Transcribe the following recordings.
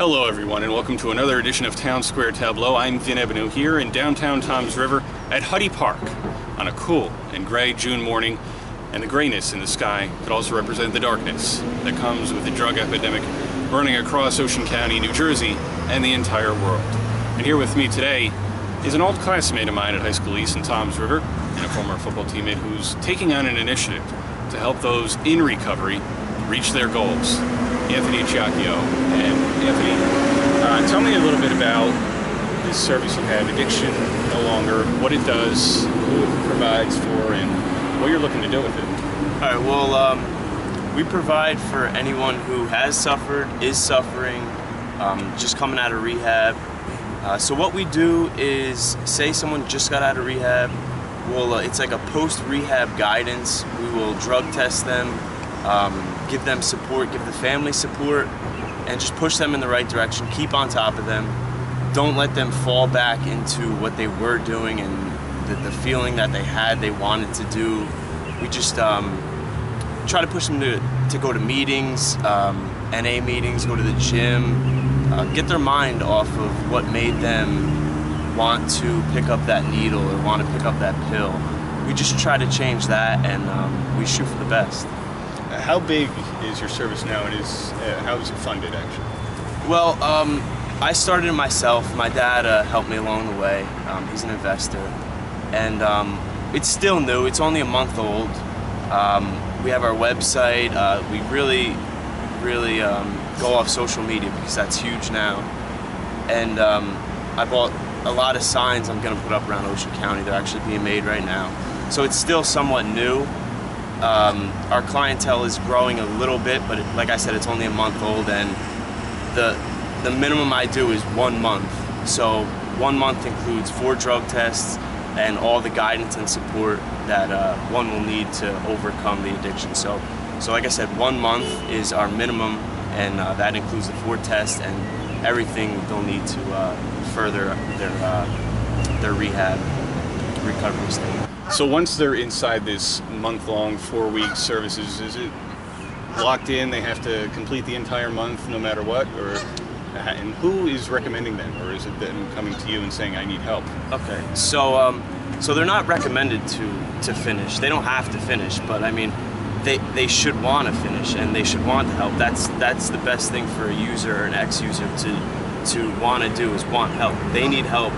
Hello everyone, and welcome to another edition of Townsquare Tableau. I'm Ebenau here in downtown Toms River at Huddy Park on a cool and gray June morning, and the grayness in the sky could also represent the darkness that comes with the drug epidemic running across Ocean County, New Jersey, and the entire world. And here with me today is an old classmate of mine at High School East in Toms River, and a former football teammate who's taking on an initiative to help those in recovery reach their goals. Anthony Chiacchio. And Anthony, tell me a little bit about this service you have, Addiction No Longer, what it does, who it provides for, and what you're looking to do with it. Alright, well, we provide for anyone who has suffered, is suffering, just coming out of rehab. So what we do is, say someone just got out of rehab, it's like a post-rehab guidance. We will drug test them, give them support, give the family support, and just push them in the right direction, keep on top of them. Don't let them fall back into what they were doing and the feeling that they had, they wanted to do. We just try to push them to go to meetings, NA meetings, go to the gym, get their mind off of what made them want to pick up that needle or want to pick up that pill. We just try to change that, and we shoot for the best. How big is your service now, and how is it funded, actually? Well, I started it myself. My dad helped me along the way. He's an investor. And it's still new. It's only a month old. We have our website. We really go off social media because that's huge now. And I bought a lot of signs I'm going to put up around Ocean County. They're actually being made right now. So it's still somewhat new. Our clientele is growing a little bit, but like I said, it's only a month old, and the minimum I do is 1 month. So 1 month includes 4 drug tests and all the guidance and support that one will need to overcome the addiction. So like I said, 1 month is our minimum, and that includes the 4 tests and everything they'll need to further their rehab recovery state. So once they're inside this month-long, 4-week services, is it locked in? They have to complete the entire month no matter what? And who is recommending them? Or is it them coming to you and saying, I need help? Okay, so they're not recommended to finish. They don't have to finish, but I mean, they should want to finish, and they should want to help. That's the best thing for a user or an ex-user to want to do, is want help. They need help.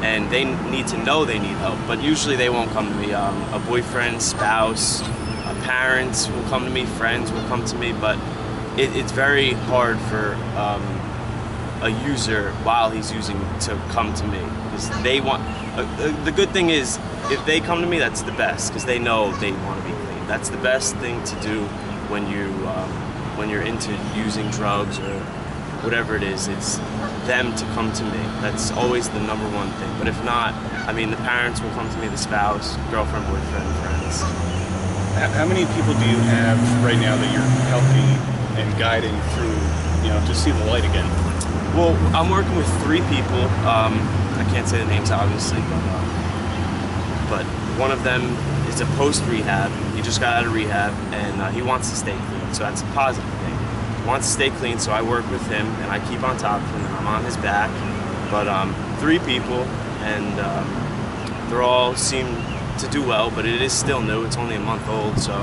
And they need to know they need help, but usually they won't come to me. A boyfriend, spouse, parents will come to me, friends will come to me, but it's very hard for a user while he's using to come to me, because they want. The good thing is, if they come to me, that's the best, because they know they want to be clean. That's the best thing to do when you're into using drugs or whatever it is. It's them to come to me. That's always the #1 thing. But if not, I mean, the parents will come to me, the spouse, girlfriend, boyfriend, friends. How many people do you have right now that you're helping and guiding through, to see the light again? Well, I'm working with 3 people. I can't say the names, obviously, but one of them is a post-rehab. He just got out of rehab, and he wants to stay clean, so that's a positive thing. Wants to stay clean, so I work with him and I keep on top of him, and I'm on his back. But 3 people, and they all seem to do well, but it is still new. It's only a month old, so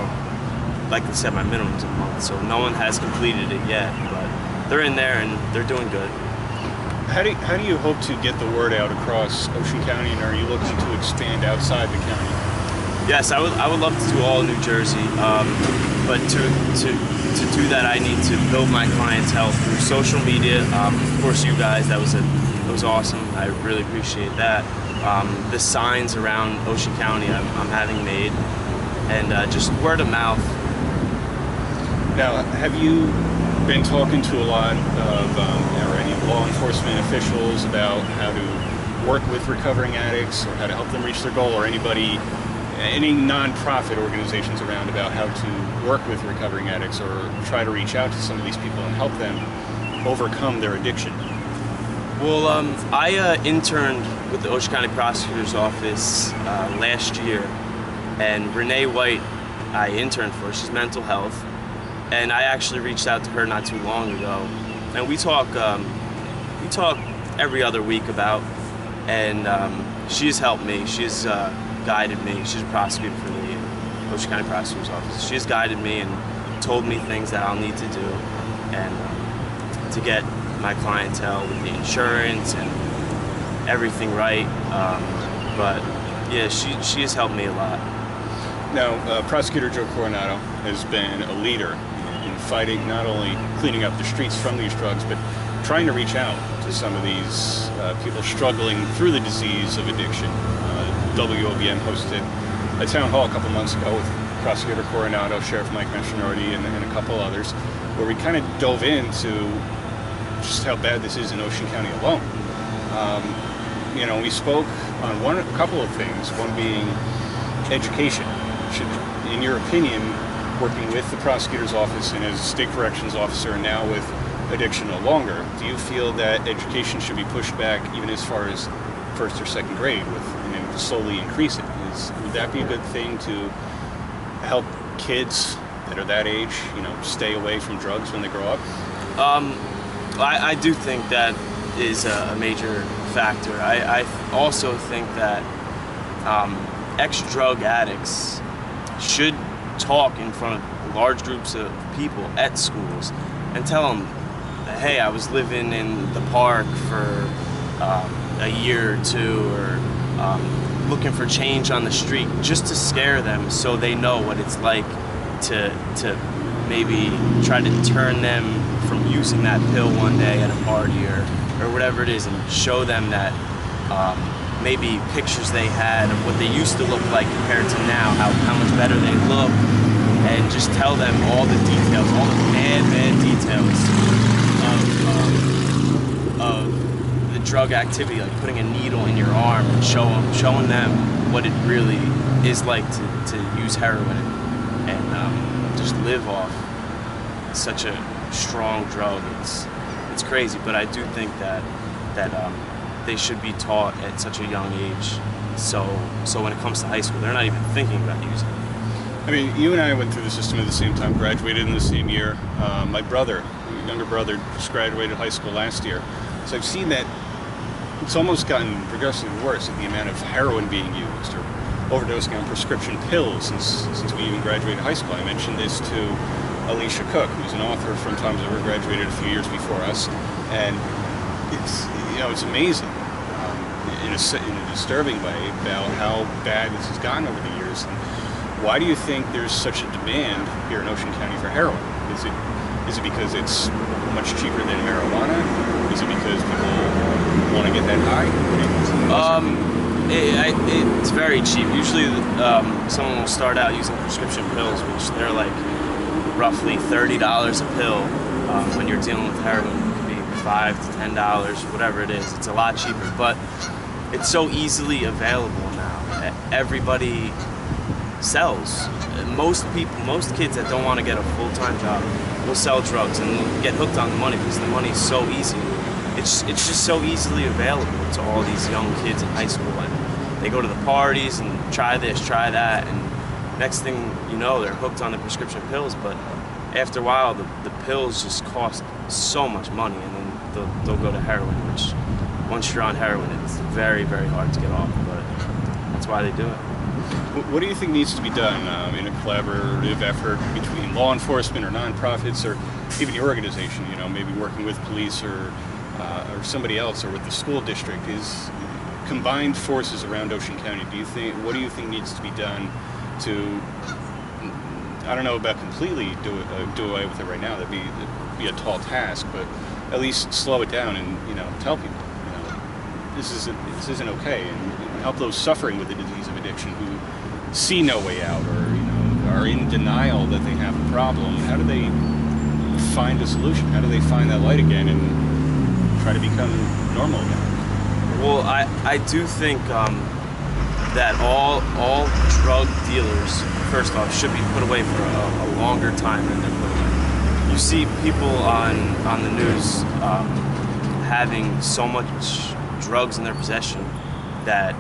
like I said, my minimum's a month, so no one has completed it yet, but they're in there and they're doing good. How do you hope to get the word out across Ocean County, and are you looking to expand outside the county? Yes, I would love to do all New Jersey, but to do that, I need to build my clientele through social media. Of course, you guys, that was awesome. I really appreciate that. The signs around Ocean County I'm having made, and just word of mouth. Now, have you been talking to a lot of or any law enforcement officials about how to work with recovering addicts, or how to help them reach their goal, or any non-profit organizations around about how to work with recovering addicts, or try to reach out to some of these people and help them overcome their addiction? Well, I interned with the Ocean County Prosecutor's Office last year, and Renee White I interned for, she's mental health, and I actually reached out to her not too long ago and we talk every other week about, and she's helped me. She's guided me. She's a prosecutor for the Ocean County Prosecutor's Office. She's guided me and told me things that I'll need to do, and to get my clientele with the insurance and everything right. But yeah, she has helped me a lot. Now, Prosecutor Joe Coronado has been a leader in fighting, not only cleaning up the streets from these drugs, but trying to reach out to some of these people struggling through the disease of addiction. WOBM hosted a town hall a couple months ago with Prosecutor Coronado, Sheriff Mike Mashinardi, and a couple others, where we kind of dove into just how bad this is in Ocean County alone. You know, we spoke on a couple of things, one being education. Should, in your opinion, working with the prosecutor's office and as a state corrections officer and now with addiction no longer, do you feel that education should be pushed back even as far as first or second grade and then slowly increase it? Would that be a good thing to help kids that are that age, you know, stay away from drugs when they grow up? I do think that is a major factor. I also think that ex-drug addicts should talk in front of large groups of people at schools and tell them, hey, I was living in the park for a year or two, or looking for change on the street, just to scare them so they know what it's like to maybe try to turn them from using that pill one day at a party or whatever it is, and show them that maybe pictures they had of what they used to look like compared to now, how much better they look, and just tell them all the details, all the bad details of the drug activity, like putting a needle in your arm, and showing them what it really is like to use heroin and just live off such a strong drug. It's crazy, but I do think that they should be taught at such a young age, so when it comes to high school, they're not even thinking about using it. I mean, you and I went through the system at the same time, graduated in the same year. My younger brother, just graduated high school last year. So I've seen that it's almost gotten progressively worse at the amount of heroin being used or overdosing on prescription pills since we even graduated high school. I mentioned this to Alicia Cook, who's an author from Tom's River, graduated a few years before us, and it's amazing in a disturbing way about how bad this has gotten over the years. And why do you think there's such a demand here in Ocean County for heroin? Is it because it's much cheaper than marijuana? Is it because people want to get that high? It's very cheap. Usually someone will start out using prescription pills, which they're like roughly $30 a pill. When you're dealing with heroin, it could be $5 to $10, whatever it is. It's a lot cheaper, but it's so easily available now. Everybody sells. Most kids that don't want to get a full-time job will sell drugs and get hooked on the money because the money's so easy. It's just so easily available to all these young kids in high school, and they go to the parties and try this, try that, and next thing you know, they're hooked on the prescription pills. But after a while, the pills just cost so much money, and then they'll go to heroin, which once you're on heroin, it's very, very hard to get off, but that's why they do it. What do you think needs to be done in a collaborative effort between law enforcement or nonprofits or even your organization, maybe working with police or somebody else or with the school district? Is combined forces around Ocean County, what do you think needs to be done to, I don't know about completely do away with it right now, that'd be a tall task, but at least slow it down and tell people this isn't okay, and help those suffering with the disease of addiction who see no way out or are in denial that they have a problem. How do they find a solution? How do they find that light again and try to become normal again? Well, I do think that all drug dealers, first off, should be put away for a longer time than they're put away. You see people on the news having so much drugs in their possession that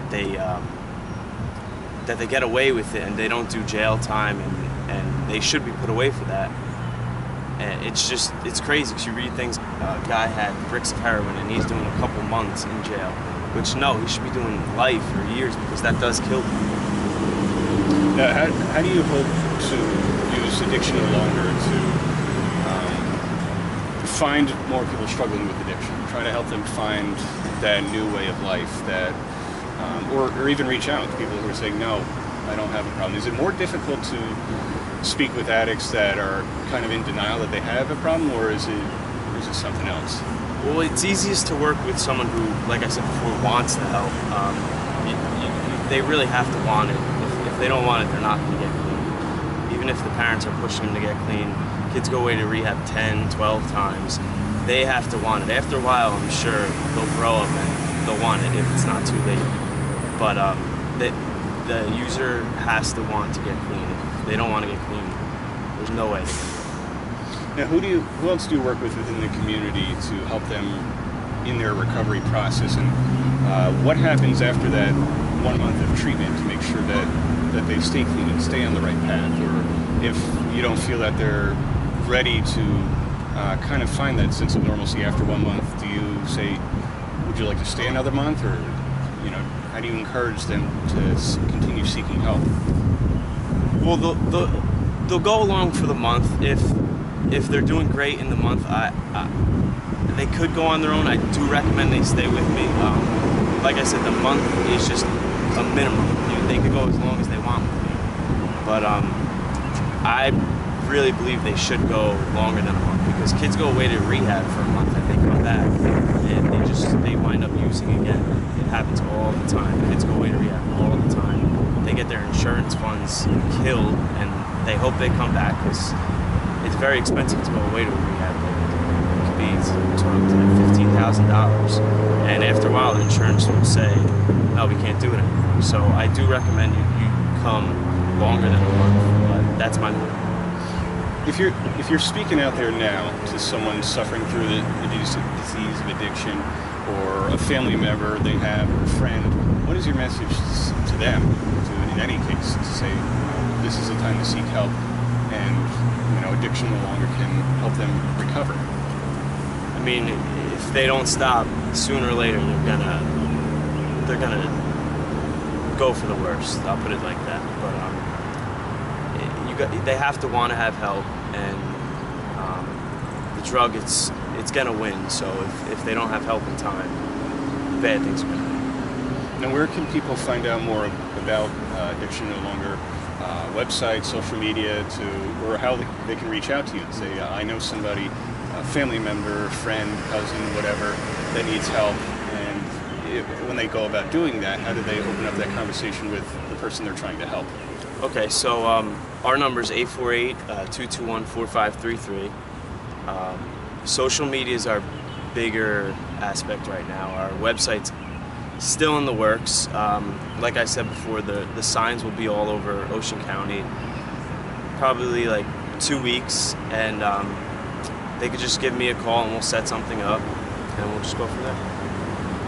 they get away with it and they don't do jail time, and they should be put away for that. And it's crazy because you read things, a guy had bricks of heroin and he's doing a couple months in jail, which no, he should be doing life or years because that does kill people. Now, how do you hope to use addiction no longer to find more people struggling with addiction, try to help them find that new way of life, that, or even reach out to people who are saying, no, I don't have a problem? Is it more difficult to speak with addicts that are kind of in denial that they have a problem, or is it something else? Well, it's easiest to work with someone who, like I said before, wants the help. They really have to want it. If they don't want it, they're not going to get clean. Even if the parents are pushing them to get clean, kids go away to rehab 10, 12 times. They have to want it. After a while, I'm sure they'll grow up and they'll want it if it's not too late. But the user has to want to get clean. If they don't want to get clean, there's no way to get clean. Now, who else do you work with within the community to help them in their recovery process, and what happens after that 1 month of treatment to make sure that they stay clean and stay on the right path? Or if you don't feel that they're ready to kind of find that sense of normalcy after 1 month, do you say, would you like to stay another month, or how do you encourage them to continue seeking help? Well, they'll go along for the month. If they're doing great in the month, they could go on their own. I do recommend they stay with me. Like I said, the month is just a minimum. They could go as long as they want with me. But I really believe they should go longer than a month, because kids go away to rehab for a month and they come back and they wind up using again. It happens all the time. Kids go away to rehab all the time. They get their insurance funds killed and they hope they come back, because it's very expensive to go away to a rehab. It could be to $15,000, and after a while the insurance will say, no, we can't do it anymore. So I do recommend you come longer than a month, but that's my move. If you're speaking out there now to someone suffering through the disease of addiction, or a family member they have, or a friend, what is your message to them, in any case, to say, this is the time to seek help, and addiction no longer can help them recover? I mean, if they don't stop, sooner or later they're gonna go for the worst. I'll put it like that. But they have to want to have help, and the drug it's gonna win. So if they don't have help in time, bad things are gonna happen. Now, where can people find out more about addiction no longer? Website, social media, or how they can reach out to you and say, I know somebody, a family member, friend, cousin, whatever, that needs help, and when they go about doing that, how do they open up that conversation with the person they're trying to help? Okay, so our number is 848-221-4533. Social media is our bigger aspect right now. Our website's still in the works. Like I said before, the signs will be all over Ocean County, probably like 2 weeks, and they could just give me a call and we'll set something up and we'll just go from there.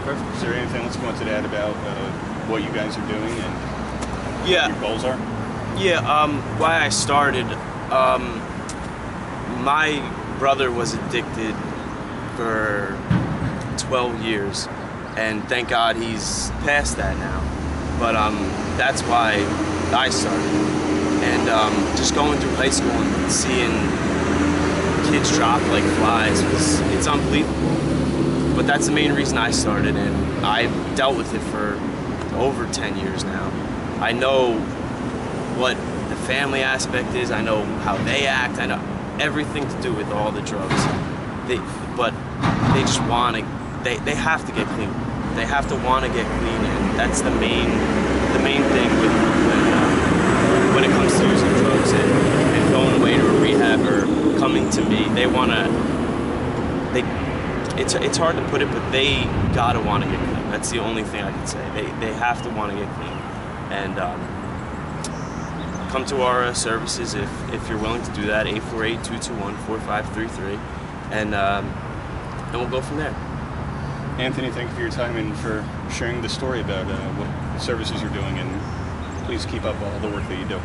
Perfect. Is there anything else you wanted to add about what you guys are doing and what your goals are? Yeah, why I started, my brother was addicted for 12 years. And thank God he's past that now. But that's why I started. And just going through high school and seeing kids drop like flies, it's unbelievable. But that's the main reason I started, and I've dealt with it for over 10 years now. I know what the family aspect is, I know how they act, I know everything to do with all the drugs. But they just want to, they have to get clean. They have to want to get clean, and that's the main thing when it comes to using drugs and going away to a rehab or coming to me. They want to. It's hard to put it, but they gotta want to get clean. That's the only thing I can say. They have to want to get clean, and come to our services if you're willing to do that. 848-221-4533, and we'll go from there. Anthony, thank you for your time and for sharing the story about what services you're doing, and please keep up all the work that you do.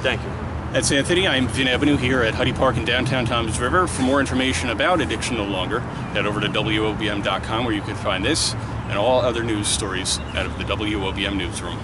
Thank you. That's Anthony. I'm Vin Ebenau here at Huddy Park in downtown Toms River. For more information about Addiction No Longer, head over to WOBM.com where you can find this and all other news stories out of the WOBM newsroom.